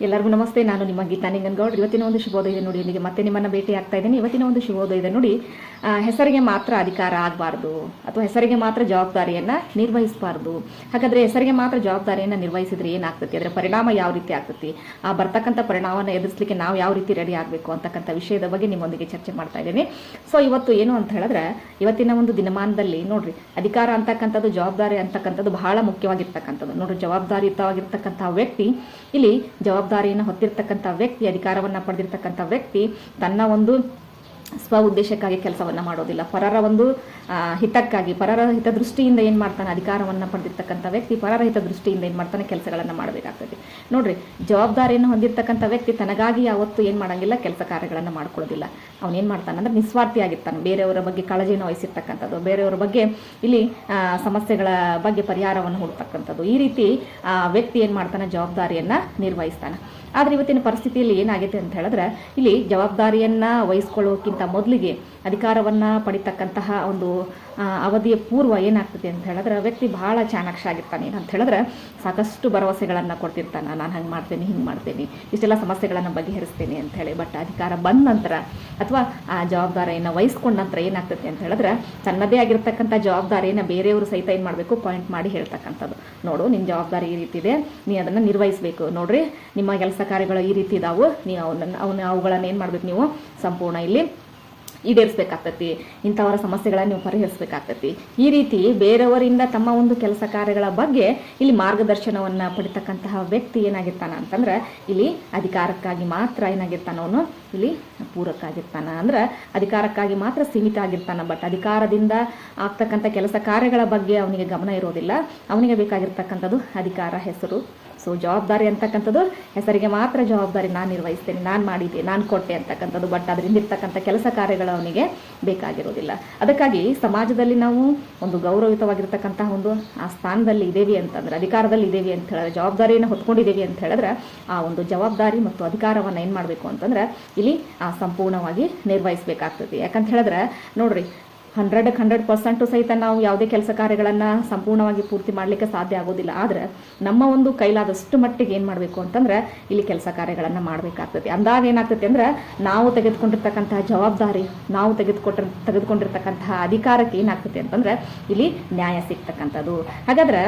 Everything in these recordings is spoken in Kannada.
ಎಲ್ಲರಿಗೂ ನಮಸ್ತೆ. ನಾನು ನಿಮ್ಮ ಗೀತಾ ನಿಂಗನಗೌಡ. ಇವತ್ತಿನ ಒಂದು ಶುಭೋದಯ ನೋಡಿ ಇಲ್ಲಿಗೆ ಮತ್ತೆ ನಿಮ್ಮನ್ನು ಭೇಟಿ ಆಗ್ತಾ ಇದ್ದೀನಿ. ಇವತ್ತಿನ ಒಂದು ಶುಭೋದಯದ ನೋಡಿ, ಹೆಸರಿಗೆ ಮಾತ್ರ ಅಧಿಕಾರ ಆಗಬಾರ್ದು ಅಥವಾ ಹೆಸರಿಗೆ ಮಾತ್ರ ಜವಾಬ್ದಾರಿಯನ್ನು ನಿರ್ವಹಿಸಬಾರ್ದು. ಹಾಗಾದರೆ ಹೆಸರಿಗೆ ಮಾತ್ರ ಜವಾಬ್ದಾರಿಯನ್ನು ನಿರ್ವಹಿಸಿದ್ರೆ ಏನಾಗ್ತತಿ, ಅದರ ಪರಿಣಾಮ ಯಾವ ರೀತಿ ಆಗ್ತತಿ, ಆ ಬರ್ತಕ್ಕಂಥ ಪರಿಣಾಮವನ್ನು ಎದುರಿಸಲಿಕ್ಕೆ ನಾವು ಯಾವ ರೀತಿ ರೆಡಿ ಆಗಬೇಕು ಅಂತಕ್ಕಂಥ ವಿಷಯದ ಬಗ್ಗೆ ನಿಮ್ಮೊಂದಿಗೆ ಚರ್ಚೆ ಮಾಡ್ತಾ ಇದ್ದೀನಿ. ಸೊ ಇವತ್ತು ಏನು ಅಂತ ಹೇಳಿದ್ರೆ, ಇವತ್ತಿನ ಒಂದು ದಿನಮಾನದಲ್ಲಿ ನೋಡ್ರಿ, ಅಧಿಕಾರ ಅಂತಕ್ಕಂಥದ್ದು, ಜವಾಬ್ದಾರಿ ಅಂತಕ್ಕಂಥದ್ದು ಬಹಳ ಮುಖ್ಯವಾಗಿರ್ತಕ್ಕಂಥದ್ದು. ನೋಡ್ರಿ, ಜವಾಬ್ದಾರಿಯುತವಾಗಿರ್ತಕ್ಕಂಥ ವ್ಯಕ್ತಿ, ಇಲ್ಲಿ ಜವಾಬ್ದಾರಿಯನ್ನು ಹೊತ್ತಿರ್ತಕ್ಕಂಥ ವ್ಯಕ್ತಿ, ಅಧಿಕಾರವನ್ನು ಪಡೆದಿರ್ತಕ್ಕಂಥ ವ್ಯಕ್ತಿ ತನ್ನ ಒಂದು ಸ್ವ ಉದ್ದೇಶಕ್ಕಾಗಿ ಕೆಲಸವನ್ನು ಮಾಡೋದಿಲ್ಲ. ಪರರ ಒಂದು ಹಿತಕ್ಕಾಗಿ, ಪರರ ಹಿತದೃಷ್ಟಿಯಿಂದ ಏನು ಮಾಡ್ತಾನೆ, ಅಧಿಕಾರವನ್ನು ಪಡೆದಿರ್ತಕ್ಕಂಥ ವ್ಯಕ್ತಿ ಪರರ ಹಿತದೃಷ್ಟಿಯಿಂದ ಏನು ಮಾಡ್ತಾನೆ, ಕೆಲಸಗಳನ್ನು ಮಾಡಬೇಕಾಗ್ತದೆ. ನೋಡ್ರಿ, ಜವಾಬ್ದಾರಿಯನ್ನು ಹೊಂದಿರತಕ್ಕಂಥ ವ್ಯಕ್ತಿ ತನಗಾಗಿ ಯಾವತ್ತೂ ಏನು ಮಾಡಂಗಿಲ್ಲ, ಕೆಲಸ ಕಾರ್ಯಗಳನ್ನು ಮಾಡ್ಕೊಳ್ಳೋದಿಲ್ಲ. ಅವನೇನು ಮಾಡ್ತಾನೆ ಅಂದರೆ ನಿಸ್ವಾರ್ಥಿಯಾಗಿರ್ತಾನೆ. ಬೇರೆಯವರ ಬಗ್ಗೆ ಕಾಳಜಿಯನ್ನು ವಹಿಸಿರ್ತಕ್ಕಂಥದ್ದು, ಬೇರೆಯವರ ಬಗ್ಗೆ ಇಲ್ಲಿ ಸಮಸ್ಯೆಗಳ ಬಗ್ಗೆ ಪರಿಹಾರವನ್ನು ಹುಡುಕ್ತಕ್ಕಂಥದ್ದು, ಈ ರೀತಿ ವ್ಯಕ್ತಿ ಏನು ಮಾಡ್ತಾನೆ, ಜವಾಬ್ದಾರಿಯನ್ನು ನಿರ್ವಹಿಸ್ತಾನೆ. ಆದರೆ ಇವತ್ತಿನ ಪರಿಸ್ಥಿತಿಯಲ್ಲಿ ಏನಾಗಿದೆ ಅಂತ ಹೇಳಿದ್ರೆ, ಇಲ್ಲಿ ಜವಾಬ್ದಾರಿಯನ್ನು ವಹಿಸ್ಕೊಳ್ಳೋಕ್ಕಿಂತ ಮೊದಲಿಗೆ ಅಧಿಕಾರವನ್ನು ಪಡಿತಕ್ಕಂತಹ ಒಂದು ಅವಧಿಯ ಪೂರ್ವ ಏನಾಗ್ತದೆ ಅಂತ ಹೇಳಿದ್ರೆ, ವ್ಯಕ್ತಿ ಬಹಳ ಚಾಣಾಕ್ಷ ಆಗಿರ್ತಾನೆ. ಏನಂತ ಹೇಳಿದ್ರೆ, ಸಾಕಷ್ಟು ಭರವಸೆಗಳನ್ನು ಕೊಡ್ತಿರ್ತಾನೆ. ನಾನು ಹಂಗೆ ಮಾಡ್ತೇನೆ, ಹಿಂಗೆ ಮಾಡ್ತೇನೆ, ಇಷ್ಟೆಲ್ಲ ಸಮಸ್ಯೆಗಳನ್ನು ಬಗೆಹರಿಸ್ತೇನೆ ಅಂತ ಹೇಳಿ. ಬಟ್ ಅಧಿಕಾರ ಬಂದ ನಂತರ ಅಥವಾ ಆ ಜವಾಬ್ದಾರಿಯನ್ನು ವಹಿಸ್ಕೊಂಡ ನಂತರ ಏನಾಗ್ತದೆ ಅಂತ ಹೇಳಿದ್ರೆ, ತನ್ನದೇ ಆಗಿರ್ತಕ್ಕಂಥ ಜವಾಬ್ದಾರಿಯನ್ನು ಬೇರೆಯವರು ಸಹಿತ ಏನು ಮಾಡಬೇಕು, ಪಾಯಿಂಟ್ ಮಾಡಿ ಹೇಳ್ತಕ್ಕಂಥದ್ದು. ನೋಡು, ನಿನ್ನ ಜವಾಬ್ದಾರಿ ಈ ರೀತಿ ಇದೆ, ನೀ ಅದನ್ನು ನಿರ್ವಹಿಸಬೇಕು. ನೋಡ್ರಿ, ನಿಮ್ಮ ಕೆಲಸ ಕಾರ್ಯಗಳು ಈ ರೀತಿ ಇದಾವು, ನೀವು ಅವುಗಳನ್ನು ಏನು ಮಾಡಬೇಕು, ನೀವು ಸಂಪೂರ್ಣ ಇಲ್ಲಿ ಈಡೇರಿಸಬೇಕಾಗ್ತತಿ. ಇಂಥವರ ಸಮಸ್ಯೆಗಳನ್ನು ನೀವು ಪರಿಹರಿಸಬೇಕಾಗ್ತತಿ. ಈ ರೀತಿ ಬೇರೆಯವರಿಂದ ತಮ್ಮ ಒಂದು ಕೆಲಸ ಕಾರ್ಯಗಳ ಬಗ್ಗೆ ಇಲ್ಲಿ ಮಾರ್ಗದರ್ಶನವನ್ನು ಪಡಿತಕ್ಕಂತಹ ವ್ಯಕ್ತಿ ಏನಾಗಿರ್ತಾನ ಅಂತಂದ್ರೆ, ಇಲ್ಲಿ ಅಧಿಕಾರಕ್ಕಾಗಿ ಮಾತ್ರ ಏನಾಗಿರ್ತಾನ, ಅವನು ಇಲ್ಲಿ ಪೂರಕ ಆಗಿರ್ತಾನ. ಅಂದ್ರೆ ಅಧಿಕಾರಕ್ಕಾಗಿ ಮಾತ್ರ ಸೀಮಿತ ಆಗಿರ್ತಾನ. ಬಟ್ ಅಧಿಕಾರದಿಂದ ಆಗ್ತಕ್ಕಂಥ ಕೆಲಸ ಕಾರ್ಯಗಳ ಬಗ್ಗೆ ಅವನಿಗೆ ಗಮನ ಇರೋದಿಲ್ಲ. ಅವನಿಗೆ ಬೇಕಾಗಿರ್ತಕ್ಕಂಥದ್ದು ಅಧಿಕಾರ, ಹೆಸರು. ಸೊ ಜವಾಬ್ದಾರಿ ಅಂತಕ್ಕಂಥದ್ದು ಹೆಸರಿಗೆ ಮಾತ್ರ ಜವಾಬ್ದಾರಿ, ನಾನು ನಿರ್ವಹಿಸ್ತೇನೆ, ನಾನು ಮಾಡಿದ್ದೆ, ನಾನು ಕೊಟ್ಟೆ ಅಂತಕ್ಕಂಥದ್ದು. ಬಟ್ ಅದರಿಂದ ಇರ್ತಕ್ಕಂಥ ಕೆಲಸ ಕಾರ್ಯಗಳು ಅವನಿಗೆ ಬೇಕಾಗಿರೋದಿಲ್ಲ. ಅದಕ್ಕಾಗಿ ಸಮಾಜದಲ್ಲಿ ನಾವು ಒಂದು ಗೌರವಯುತವಾಗಿರ್ತಕ್ಕಂತಹ ಒಂದು ಆ ಸ್ಥಾನದಲ್ಲಿ ಇದ್ದೇವೆ ಅಂತಂದ್ರೆ, ಅಧಿಕಾರದಲ್ಲಿ ಇದ್ದೇವೆ ಅಂತ ಹೇಳಿದ್ರೆ, ಜವಾಬ್ದಾರಿಯನ್ನು ಹೊತ್ಕೊಂಡಿದ್ದೇವೆ ಅಂತ ಹೇಳಿದ್ರೆ, ಆ ಒಂದು ಜವಾಬ್ದಾರಿ ಮತ್ತು ಅಧಿಕಾರವನ್ನು ಏನು ಮಾಡಬೇಕು ಅಂತಂದ್ರೆ, ಇಲ್ಲಿ ಸಂಪೂರ್ಣವಾಗಿ ನಿರ್ವಹಿಸಬೇಕಾಗ್ತದೆ. ಯಾಕಂತ ಹೇಳಿದ್ರೆ ನೋಡ್ರಿ, 100% ಸಹಿತ ನಾವು ಯಾವುದೇ ಕೆಲಸ ಕಾರ್ಯಗಳನ್ನು ಸಂಪೂರ್ಣವಾಗಿ ಪೂರ್ತಿ ಮಾಡಲಿಕ್ಕೆ ಸಾಧ್ಯ ಆಗೋದಿಲ್ಲ. ಆದರೆ ನಮ್ಮ ಒಂದು ಕೈಲಾದಷ್ಟು ಮಟ್ಟಿಗೆ ಏನು ಮಾಡಬೇಕು ಅಂತಂದ್ರೆ, ಇಲ್ಲಿ ಕೆಲಸ ಕಾರ್ಯಗಳನ್ನು ಮಾಡಬೇಕಾಗ್ತದೆ. ಅಂದಾಗ ಏನಾಗ್ತದೆ ಅಂದ್ರೆ, ನಾವು ತೆಗೆದುಕೊಂಡಿರ್ತಕ್ಕಂತಹ ಜವಾಬ್ದಾರಿ, ನಾವು ತೆಗೆದುಕೊಂಡಿರ್ತಕ್ಕಂತಹ ಅಧಿಕಾರಕ್ಕೆ ಏನಾಗ್ತದೆ ಅಂತಂದ್ರೆ, ಇಲ್ಲಿ ನ್ಯಾಯ ಸಿಗ್ತಕ್ಕಂಥದ್ದು. ಹಾಗಾದ್ರೆ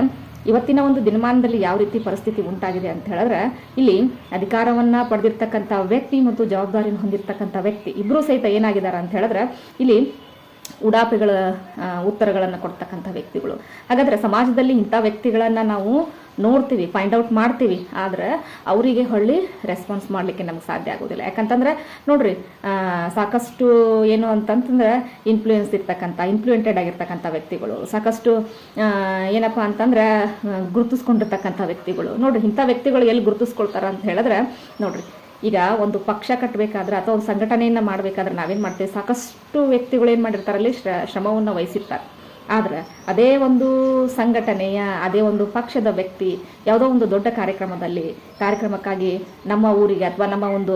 ಇವತ್ತಿನ ಒಂದು ದಿನಮಾನದಲ್ಲಿ ಯಾವ ರೀತಿ ಪರಿಸ್ಥಿತಿ ಉಂಟಾಗಿದೆ ಅಂತ ಹೇಳಿದ್ರೆ, ಇಲ್ಲಿ ಅಧಿಕಾರವನ್ನು ಪಡೆದಿರ್ತಕ್ಕಂಥ ವ್ಯಕ್ತಿ ಮತ್ತು ಜವಾಬ್ದಾರಿಯನ್ನು ಹೊಂದಿರತಕ್ಕಂಥ ವ್ಯಕ್ತಿ ಇಬ್ಬರೂ ಸಹಿತ ಏನಾಗಿದ್ದಾರೆ ಅಂತ ಹೇಳಿದ್ರೆ, ಇಲ್ಲಿ ಉಡಾಪೆಗಳ ಉತ್ತರಗಳನ್ನು ಕೊಡ್ತಕ್ಕಂಥ ವ್ಯಕ್ತಿಗಳು. ಹಾಗಾದರೆ ಸಮಾಜದಲ್ಲಿ ಇಂಥ ವ್ಯಕ್ತಿಗಳನ್ನು ನಾವು ನೋಡ್ತೀವಿ, ಫೈಂಡ್ ಔಟ್ ಮಾಡ್ತೀವಿ. ಆದರೆ ಅವರಿಗೆ ಹೊಳ್ಳಿ ರೆಸ್ಪಾನ್ಸ್ ಮಾಡಲಿಕ್ಕೆ ನಮ್ಗೆ ಸಾಧ್ಯ ಆಗೋದಿಲ್ಲ. ಯಾಕಂತಂದ್ರೆ ನೋಡ್ರಿ, ಸಾಕಷ್ಟು ಏನು ಅಂತಂತಂದ್ರೆ ಇನ್ಫ್ಲೂಯೆಂಟೆಡ್ ಆಗಿರ್ತಕ್ಕಂಥ ವ್ಯಕ್ತಿಗಳು, ಸಾಕಷ್ಟು ಏನಪ್ಪ ಅಂತಂದ್ರೆ ಗುರುತಿಸ್ಕೊಂಡಿರ್ತಕ್ಕಂಥ ವ್ಯಕ್ತಿಗಳು. ನೋಡ್ರಿ, ಇಂಥ ವ್ಯಕ್ತಿಗಳು ಎಲ್ಲಿ ಗುರುತಿಸ್ಕೊಳ್ತಾರ ಅಂತ ಹೇಳಿದ್ರೆ, ನೋಡ್ರಿ, ಈಗ ಒಂದು ಪಕ್ಷ ಕಟ್ಟಬೇಕಾದ್ರೆ ಅಥವಾ ಒಂದು ಸಂಘಟನೆಯನ್ನು ಮಾಡಬೇಕಾದ್ರೆ ನಾವೇನು ಮಾಡ್ತೇವೆ, ಸಾಕಷ್ಟು ವ್ಯಕ್ತಿಗಳು ಏನು ಮಾಡಿರ್ತಾರಲ್ಲಿ ಶ್ರಮವನ್ನು ವಹಿಸಿರ್ತಾರೆ. ಆದರೆ ಅದೇ ಒಂದು ಸಂಘಟನೆಯ, ಅದೇ ಒಂದು ಪಕ್ಷದ ವ್ಯಕ್ತಿ ಯಾವುದೋ ಒಂದು ದೊಡ್ಡ ಕಾರ್ಯಕ್ರಮಕ್ಕಾಗಿ ನಮ್ಮ ಊರಿಗೆ ಅಥವಾ ನಮ್ಮ ಒಂದು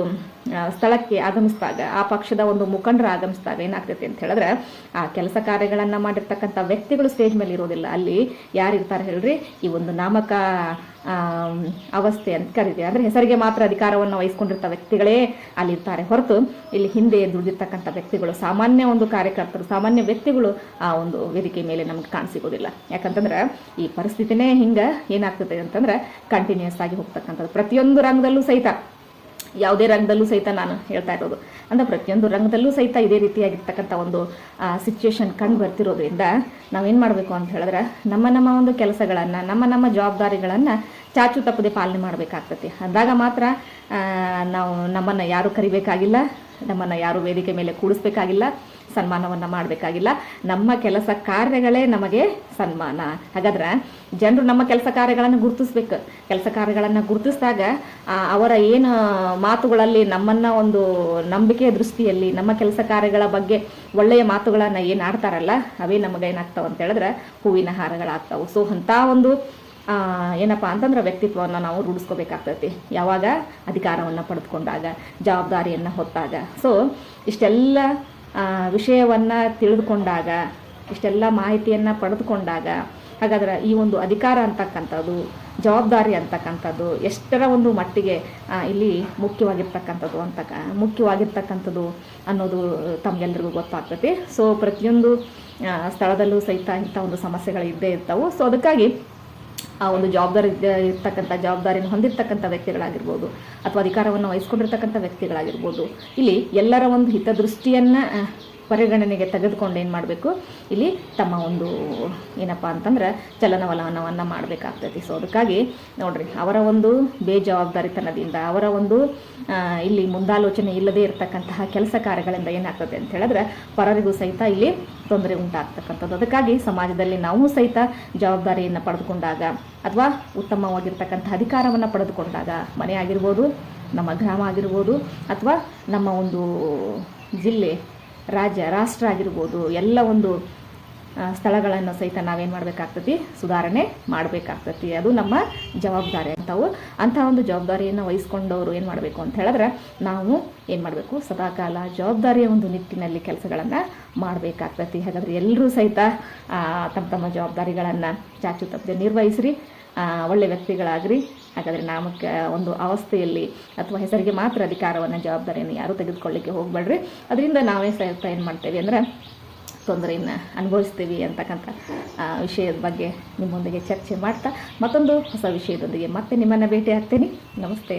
ಸ್ಥಳಕ್ಕೆ ಆಗಮಿಸಿದಾಗ, ಆ ಪಕ್ಷದ ಒಂದು ಮುಖಂಡರು ಆಗಮಿಸಿದಾಗ ಏನಾಗ್ತೈತೆ ಅಂತ ಹೇಳಿದ್ರೆ, ಆ ಕೆಲಸ ಕಾರ್ಯಗಳನ್ನು ಮಾಡಿರ್ತಕ್ಕಂಥ ವ್ಯಕ್ತಿಗಳು ಸ್ಟೇಜ್ ಮೇಲೆ ಇರೋದಿಲ್ಲ. ಅಲ್ಲಿ ಯಾರಿರ್ತಾರೆ ಹೇಳ್ರಿ, ಈ ಒಂದು ನಾಮಕ ಅವಸ್ಥೆ ಅಂತ ಕರೀತೀವಿ. ಅಂದರೆ ಹೆಸರಿಗೆ ಮಾತ್ರ ಅಧಿಕಾರವನ್ನು ವಹಿಸ್ಕೊಂಡಿರ್ತ ವ್ಯಕ್ತಿಗಳೇ ಅಲ್ಲಿರ್ತಾರೆ ಹೊರತು, ಇಲ್ಲಿ ಹಿಂದೆ ದುಡಿದಿರ್ತಕ್ಕಂಥ ವ್ಯಕ್ತಿಗಳು, ಸಾಮಾನ್ಯ ಒಂದು ಕಾರ್ಯಕರ್ತರು, ಸಾಮಾನ್ಯ ವ್ಯಕ್ತಿಗಳು ಆ ಒಂದು ವೇದಿಕೆ ಮೇಲೆ ನಮ್ಗೆ ಕಾಣಿಸಿಗೋದಿಲ್ಲ. ಯಾಕಂತಂದ್ರೆ ಈ ಪರಿಸ್ಥಿತಿನೇ ಹಿಂಗೆ ಏನಾಗ್ತದೆ ಅಂತಂದ್ರೆ, ಕಂಟಿನ್ಯೂಸ್ ಆಗಿ ಹೋಗ್ತಕ್ಕಂಥದ್ದು. ಪ್ರತಿಯೊಂದು ರಂಗದಲ್ಲೂ ಸಹಿತ, ಯಾವುದೇ ರಂಗದಲ್ಲೂ ಸಹಿತ ನಾನು ಹೇಳ್ತಾ ಇರೋದು ಅಂದರೆ, ಪ್ರತಿಯೊಂದು ರಂಗದಲ್ಲೂ ಸಹಿತ ಇದೇ ರೀತಿಯಾಗಿರ್ತಕ್ಕಂಥ ಒಂದು ಸಿಚುವೇಶನ್ ಕಂಡು ಬರ್ತಿರೋದ್ರಿಂದ ನಾವೇನು ಮಾಡಬೇಕು ಅಂತ ಹೇಳಿದ್ರೆ, ನಮ್ಮ ಒಂದು ಕೆಲಸಗಳನ್ನು, ನಮ್ಮ ಜವಾಬ್ದಾರಿಗಳನ್ನು ಚಾಚು ತಪ್ಪದೆ ಪಾಲನೆ ಮಾಡಬೇಕಾಗ್ತದೆ. ಅಂದಾಗ ಮಾತ್ರ ನಾವು ನಮ್ಮನ್ನು ಯಾರು ಕರಿಬೇಕಾಗಿಲ್ಲ, ನಮ್ಮನ್ನು ಯಾರು ವೇದಿಕೆ ಮೇಲೆ ಕೂಡಿಸ್ಬೇಕಾಗಿಲ್ಲ, ಸನ್ಮಾನವನ್ನು ಮಾಡಬೇಕಾಗಿಲ್ಲ. ನಮ್ಮ ಕೆಲಸ ಕಾರ್ಯಗಳೇ ನಮಗೆ ಸನ್ಮಾನ. ಹಾಗಾದ್ರೆ ಜನರು ನಮ್ಮ ಕೆಲಸ ಕಾರ್ಯಗಳನ್ನು ಗುರುತಿಸ್ಬೇಕು. ಕೆಲಸ ಕಾರ್ಯಗಳನ್ನು ಗುರುತಿಸಿದಾಗ ಅವರ ಏನು ಮಾತುಗಳಲ್ಲಿ ನಮ್ಮನ್ನು ಒಂದು ನಂಬಿಕೆಯ ದೃಷ್ಟಿಯಲ್ಲಿ ನಮ್ಮ ಕೆಲಸ ಕಾರ್ಯಗಳ ಬಗ್ಗೆ ಒಳ್ಳೆಯ ಮಾತುಗಳನ್ನು ಏನು ಆಡ್ತಾರಲ್ಲ, ಅವೇ ನಮಗೇನಾಗ್ತಾವೆ ಅಂತ ಹೇಳಿದ್ರೆ ಹೂವಿನ ಹಾರಗಳಾಗ್ತಾವೆ. ಸೊ ಅಂಥ ಒಂದು ಏನಪ್ಪ ಅಂತಂದ್ರೆ ವ್ಯಕ್ತಿತ್ವವನ್ನು ನಾವು ರೂಢಿಸ್ಕೋಬೇಕಾಗ್ತೈತಿ. ಯಾವಾಗ ಅಧಿಕಾರವನ್ನು ಪಡೆದುಕೊಂಡಾಗ, ಜವಾಬ್ದಾರಿಯನ್ನು ಹೊತ್ತಾಗ. ಸೊ ಇಷ್ಟೆಲ್ಲ ವಿಷಯವನ್ನು ತಿಳಿದುಕೊಂಡಾಗ, ಇಷ್ಟೆಲ್ಲ ಮಾಹಿತಿಯನ್ನು ಪಡೆದುಕೊಂಡಾಗ, ಹಾಗಾದ್ರೆ ಈ ಒಂದು ಅಧಿಕಾರ ಅಂತಕ್ಕಂಥದ್ದು ಜವಾಬ್ದಾರಿ ಅಂತಕ್ಕಂಥದ್ದು ಎಷ್ಟರ ಒಂದು ಮಟ್ಟಿಗೆ ಇಲ್ಲಿ ಮುಖ್ಯವಾಗಿರ್ತಕ್ಕಂಥದ್ದು ಅನ್ನೋದು ತಮಗೆಲ್ಲರಿಗೂ ಗೊತ್ತಾಗ್ತೈತಿ. ಸೊ ಪ್ರತಿಯೊಂದು ಸ್ಥಳದಲ್ಲೂ ಸಹಿತ ಇಂಥ ಒಂದು ಸಮಸ್ಯೆಗಳು ಇದ್ದೇ ಇರ್ತಾವೆ. ಸೊ ಅದಕ್ಕಾಗಿ ಆ ಒಂದು ಜವಾಬ್ದಾರಿಯನ್ನು ಹೊಂದಿರತಕ್ಕಂಥ ವ್ಯಕ್ತಿಗಳಾಗಿರ್ಬೋದು ಅಥವಾ ಅಧಿಕಾರವನ್ನು ವಹಿಸ್ಕೊಂಡಿರ್ತಕ್ಕಂಥ ವ್ಯಕ್ತಿಗಳಾಗಿರ್ಬೋದು, ಇಲ್ಲಿ ಎಲ್ಲರ ಒಂದು ಹಿತದೃಷ್ಟಿಯನ್ನು ಪರಿಗಣನೆಗೆ ತೆಗೆದುಕೊಂಡು ಏನು ಮಾಡಬೇಕು, ಇಲ್ಲಿ ತಮ್ಮ ಒಂದು ಏನಪ್ಪ ಅಂತಂದ್ರೆ ಚಲನವಲನವನ್ನು ಮಾಡಬೇಕಾಗ್ತೈತಿ. ಸೊ ಅದಕ್ಕಾಗಿ ನೋಡ್ರಿ, ಅವರ ಒಂದು ಬೇಜವಾಬ್ದಾರಿತನದಿಂದ, ಅವರ ಒಂದು ಇಲ್ಲಿ ಮುಂದಾಲೋಚನೆ ಇಲ್ಲದೇ ಇರತಕ್ಕಂತಹ ಕೆಲಸ ಕಾರ್ಯಗಳಿಂದ ಏನಾಗ್ತದೆ ಅಂತ ಹೇಳಿದ್ರೆ ಪರರಿಗೂ ಸಹಿತ ಇಲ್ಲಿ ತೊಂದರೆ ಉಂಟಾಗ್ತಕ್ಕಂಥದ್ದು. ಅದಕ್ಕಾಗಿ ಸಮಾಜದಲ್ಲಿ ನಾವು ಸಹಿತ ಜವಾಬ್ದಾರಿಯನ್ನು ಪಡೆದುಕೊಂಡಾಗ ಅಥವಾ ಉತ್ತಮವಾಗಿರ್ತಕ್ಕಂಥ ಅಧಿಕಾರವನ್ನು ಪಡೆದುಕೊಂಡಾಗ, ಮನೆ ಆಗಿರ್ಬೋದು, ನಮ್ಮ ಗ್ರಾಮ ಆಗಿರ್ಬೋದು, ಅಥವಾ ನಮ್ಮ ಒಂದು ಜಿಲ್ಲೆ, ರಾಜ್ಯ, ರಾಷ್ಟ್ರ ಆಗಿರ್ಬೋದು, ಎಲ್ಲ ಒಂದು ಸ್ಥಳಗಳನ್ನು ಸಹಿತ ನಾವೇನು ಮಾಡಬೇಕಾಗ್ತತಿ, ಸುಧಾರಣೆ ಮಾಡಬೇಕಾಗ್ತತಿ. ಅದು ನಮ್ಮ ಜವಾಬ್ದಾರಿ ಅಂಥ ಒಂದು ಜವಾಬ್ದಾರಿಯನ್ನು ವಹಿಸ್ಕೊಂಡವರು ಏನು ಮಾಡಬೇಕು ಅಂತ ಹೇಳಿದ್ರೆ ನಾವು ಏನು ಮಾಡಬೇಕು, ಸದಾಕಾಲ ಜವಾಬ್ದಾರಿಯ ಒಂದು ನಿಟ್ಟಿನಲ್ಲಿ ಕೆಲಸಗಳನ್ನು ಮಾಡಬೇಕಾಗ್ತತಿ. ಹಾಗಾದರೆ ಎಲ್ಲರೂ ಸಹಿತ ತಮ್ಮ ಜವಾಬ್ದಾರಿಗಳನ್ನು ಚಾಚು ತಪ್ಪದೆ ನಿರ್ವಹಿಸ್ರಿ, ಒಳ್ಳೆ ವ್ಯಕ್ತಿಗಳಾಗ್ರಿ. ಹಾಗಾದರೆ ನಾಮಕ್ಕೆ ಒಂದು ಅವಸ್ಥೆಯಲ್ಲಿ ಅಥವಾ ಹೆಸರಿಗೆ ಮಾತ್ರ ಅಧಿಕಾರವನ್ನು, ಜವಾಬ್ದಾರಿಯನ್ನು ಯಾರೂ ತೆಗೆದುಕೊಳ್ಳಿಕ್ಕೆ ಹೋಗಬೇಡ್ರಿ. ಅದರಿಂದ ನಾವೇ ಸಹಿತ ಏನು ಮಾಡ್ತೇವೆ ಅಂದರೆ ತೊಂದರೆಯನ್ನು ಅನುಭವಿಸ್ತೀವಿ ಅಂತಕ್ಕಂಥ ವಿಷಯದ ಬಗ್ಗೆ ನಿಮ್ಮೊಂದಿಗೆ ಚರ್ಚೆ ಮಾಡ್ತಾ ಮತ್ತೊಂದು ಹೊಸ ವಿಷಯದೊಂದಿಗೆ ಮತ್ತೆ ನಿಮ್ಮನ್ನು ಭೇಟಿ ಆಗ್ತೀನಿ. ನಮಸ್ತೆ.